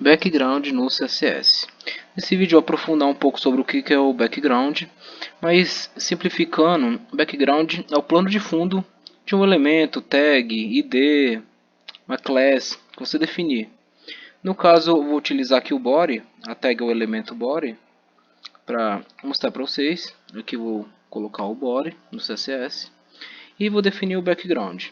Background no CSS. Nesse vídeo eu vou aprofundar um pouco sobre o que é o background, mas simplificando, background é o plano de fundo de um elemento, tag, id, uma class que você definir. No caso eu vou utilizar aqui o body, a tag é o elemento body, para mostrar para vocês. Aqui eu vou colocar o body no CSS e vou definir o background.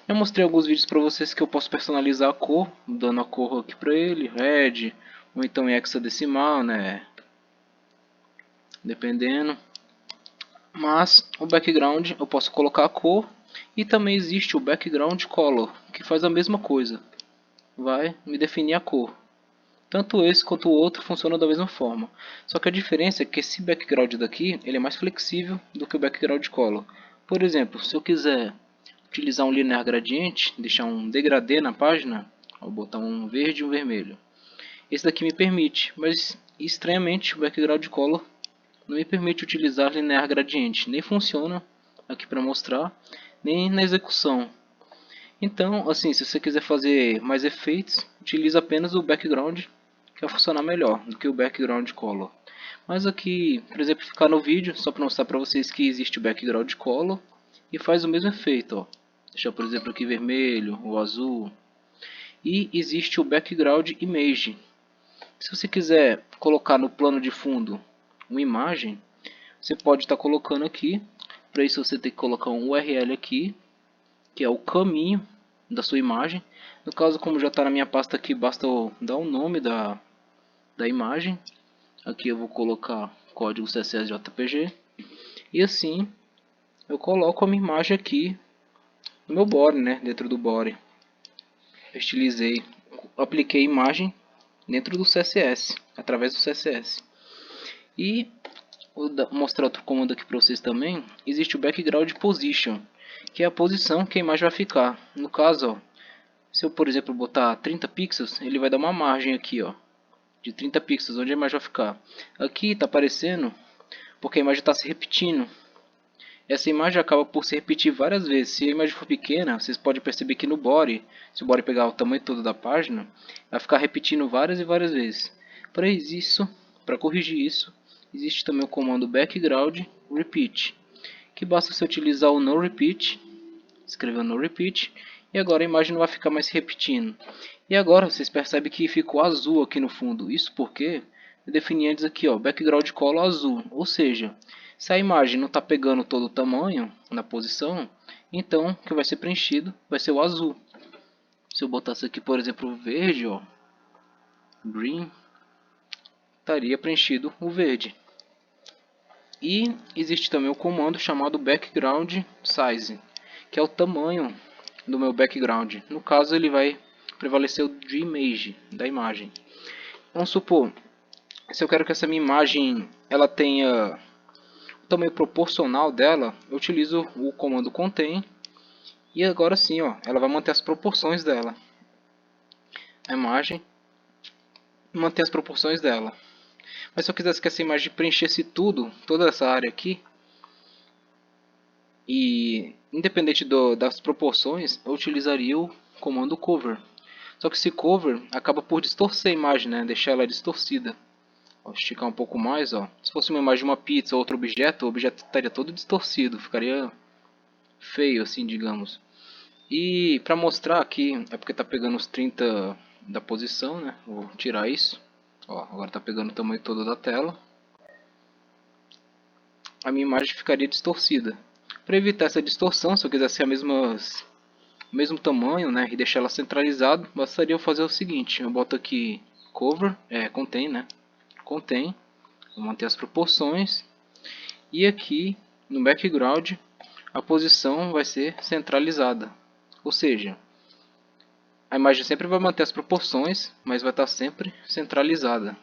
Eu mostrei alguns vídeos para vocês que eu posso personalizar a cor, dando a cor aqui para ele, red, ou então em hexadecimal, né, dependendo. Mas o background eu posso colocar a cor e também existe o background color, que faz a mesma coisa, vai me definir a cor. Tanto esse quanto o outro funcionam da mesma forma, só que a diferença é que esse background daqui ele é mais flexível do que o background color. Por exemplo, se eu quiser utilizar um linear gradiente, deixar um degradê na página, vou botar um verde e um vermelho. Esse daqui me permite, mas estranhamente o background color não me permite utilizar linear gradiente, nem funciona aqui para mostrar, nem na execução. Então, assim, se você quiser fazer mais efeitos, utilize apenas o background, que vai funcionar melhor do que o background color. Mas aqui, por exemplo, ficar no vídeo, só para mostrar para vocês que existe o background color e faz o mesmo efeito, ó. Deixar, por exemplo, aqui vermelho ou azul. E existe o background image. Se você quiser colocar no plano de fundo uma imagem, você pode estar colocando aqui. Para isso você tem que colocar um URL aqui, que é o caminho da sua imagem. No caso, como já está na minha pasta aqui, basta eu dar o nome da imagem. Aqui eu vou colocar código CSS JPG. E assim eu coloco a minha imagem aqui no meu body, né, dentro do body. Eu estilizei, apliquei a imagem dentro do CSS, através do CSS. E vou mostrar outro comando aqui para vocês também. Existe o background position, que é a posição que a imagem vai ficar. No caso, ó, se eu, por exemplo, botar 30 pixels, ele vai dar uma margem aqui, ó, de 30 pixels, onde a imagem vai ficar. Aqui está aparecendo porque a imagem está se repetindo. Essa imagem acaba por se repetir várias vezes. Se a imagem for pequena, vocês podem perceber que no body, se o body pegar o tamanho todo da página, vai ficar repetindo várias e várias vezes. Para corrigir isso, existe também o comando background repeat, que basta você utilizar o no repeat, escrever no repeat, e agora a imagem não vai ficar mais repetindo. E agora vocês percebem que ficou azul aqui no fundo. Isso porque eu defini antes aqui, ó, background color azul, ou seja, se a imagem não está pegando todo o tamanho na posição, então o que vai ser preenchido vai ser o azul. Se eu botasse aqui, por exemplo, o verde, ó, green, estaria preenchido o verde. E existe também o comando chamado background size, que é o tamanho do meu background. No caso, ele vai prevalecer o de image, da imagem. Vamos supor, se eu quero que essa minha imagem ela tenha o tamanho proporcional dela, eu utilizo o comando contain. E agora sim, ó, ela vai manter as proporções dela. A imagem mantém as proporções dela. Mas se eu quisesse que essa imagem preenchesse tudo, toda essa área aqui, e independente das proporções, eu utilizaria o comando cover. Só que esse cover acaba por distorcer a imagem, né? Deixar ela distorcida. Vou esticar um pouco mais, ó. Se fosse uma imagem de uma pizza ou outro objeto, o objeto estaria todo distorcido, ficaria feio assim, digamos. E para mostrar aqui, é porque está pegando os 30 da posição, né? Vou tirar isso. Ó, agora está pegando o tamanho todo da tela. A minha imagem ficaria distorcida. Para evitar essa distorção, se eu quisesse o mesmo tamanho, né, e deixar ela centralizado, bastaria eu fazer o seguinte: eu boto aqui cover, contain, né? Contain, vou manter as proporções, e aqui no background a posição vai ser centralizada, ou seja, a imagem sempre vai manter as proporções, mas vai estar sempre centralizada.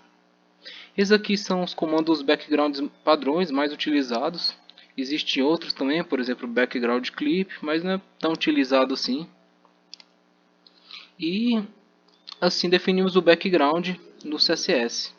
Esses aqui são os comandos backgrounds padrões mais utilizados. Existem outros também, por exemplo, background clip, mas não é tão utilizado assim. E assim definimos o background no CSS.